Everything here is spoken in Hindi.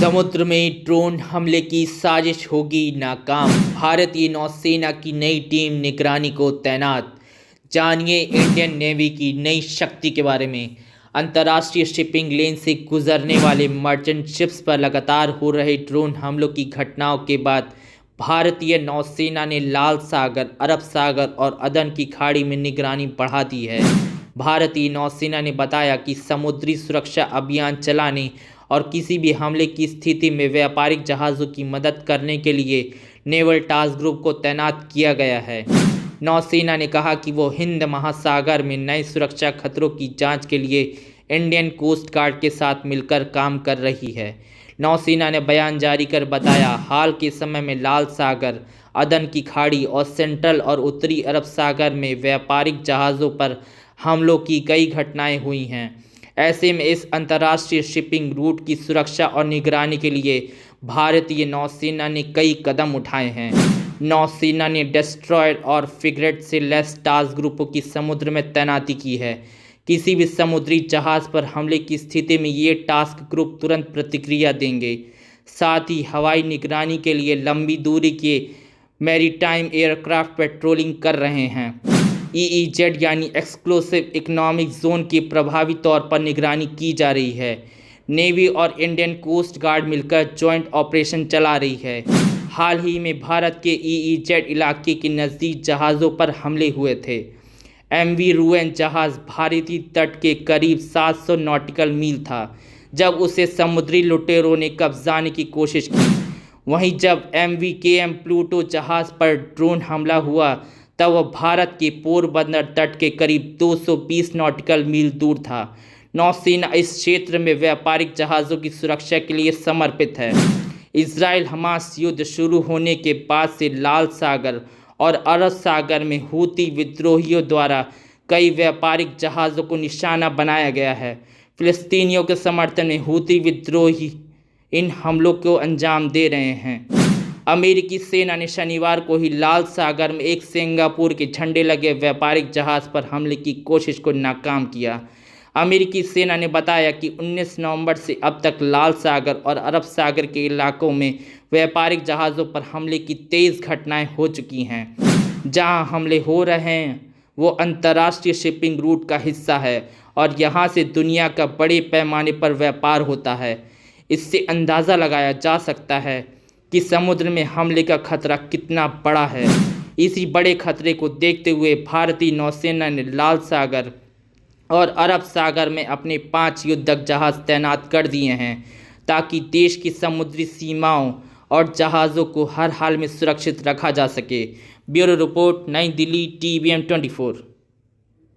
समुद्र में ड्रोन हमले की साजिश होगी नाकाम। भारतीय नौसेना की नई टीम निगरानी को तैनात। जानिए इंडियन नेवी की नई शक्ति के बारे में। अंतर्राष्ट्रीय शिपिंग लेन से गुजरने वाले मर्चेंट शिप्स पर लगातार हो रहे ड्रोन हमलों की घटनाओं के बाद भारतीय नौसेना ने लाल सागर, अरब सागर और अदन की खाड़ी में निगरानी बढ़ा दी है। भारतीय नौसेना ने बताया कि समुद्री सुरक्षा अभियान चलाने और किसी भी हमले की स्थिति में व्यापारिक जहाज़ों की मदद करने के लिए नेवल टास्क ग्रुप को तैनात किया गया है। नौसेना ने कहा कि वो हिंद महासागर में नए सुरक्षा खतरों की जांच के लिए इंडियन कोस्ट गार्ड के साथ मिलकर काम कर रही है। नौसेना ने बयान जारी कर बताया, हाल के समय में लाल सागर, अदन की खाड़ी और सेंट्रल और उत्तरी अरब सागर में व्यापारिक जहाज़ों पर हमलों की कई घटनाएं हुई हैं। ऐसे में इस अंतर्राष्ट्रीय शिपिंग रूट की सुरक्षा और निगरानी के लिए भारतीय नौसेना ने कई कदम उठाए हैं। नौसेना ने डिस्ट्रॉयर और फ्रिगेट से लैस टास्क ग्रुपों की समुद्र में तैनाती की है। किसी भी समुद्री जहाज़ पर हमले की स्थिति में ये टास्क ग्रुप तुरंत प्रतिक्रिया देंगे। साथ ही हवाई निगरानी के लिए लंबी दूरी के मैरीटाइम एयरक्राफ्ट पेट्रोलिंग कर रहे हैं। EEZ यानी एक्सक्लूसिव इकोनॉमिक जोन की प्रभावी तौर पर निगरानी की जा रही है। नेवी और इंडियन कोस्ट गार्ड मिलकर जॉइंट ऑपरेशन चला रही है। हाल ही में भारत के EEZ इलाके के नज़दीक जहाज़ों पर हमले हुए थे। MV रुएन जहाज़ भारतीय तट के करीब 700 नॉटिकल मील था जब उसे समुद्री लुटेरों ने कब्जाने की कोशिश की। वहीं जब MV KM प्लूटो जहाज़ पर ड्रोन हमला हुआ तब वह भारत के पोरबंदर तट के करीब 220 नॉटिकल मील दूर था। नौसेना इस क्षेत्र में व्यापारिक जहाज़ों की सुरक्षा के लिए समर्पित है। इजराइल हमास युद्ध शुरू होने के बाद से लाल सागर और अरब सागर में हूती विद्रोहियों द्वारा कई व्यापारिक जहाज़ों को निशाना बनाया गया है। फिलिस्तीनियों के समर्थन में हूती विद्रोही इन हमलों को अंजाम दे रहे हैं। अमेरिकी सेना ने शनिवार को ही लाल सागर में एक सिंगापुर के झंडे लगे व्यापारिक जहाज़ पर हमले की कोशिश को नाकाम किया। अमेरिकी सेना ने बताया कि 19 नवंबर से अब तक लाल सागर और अरब सागर के इलाकों में व्यापारिक जहाज़ों पर हमले की 23 घटनाएं हो चुकी हैं। जहां हमले हो रहे हैं वो अंतर्राष्ट्रीय शिपिंग रूट का हिस्सा है और यहां से दुनिया का बड़े पैमाने पर व्यापार होता है। इससे अंदाज़ा लगाया जा सकता है कि समुद्र में हमले का खतरा कितना बड़ा है। इसी बड़े खतरे को देखते हुए भारतीय नौसेना ने लाल सागर और अरब सागर में अपने 5 युद्धक जहाज़ तैनात कर दिए हैं ताकि देश की समुद्री सीमाओं और जहाज़ों को हर हाल में सुरक्षित रखा जा सके। ब्यूरो रिपोर्ट, नई दिल्ली, TVM 24।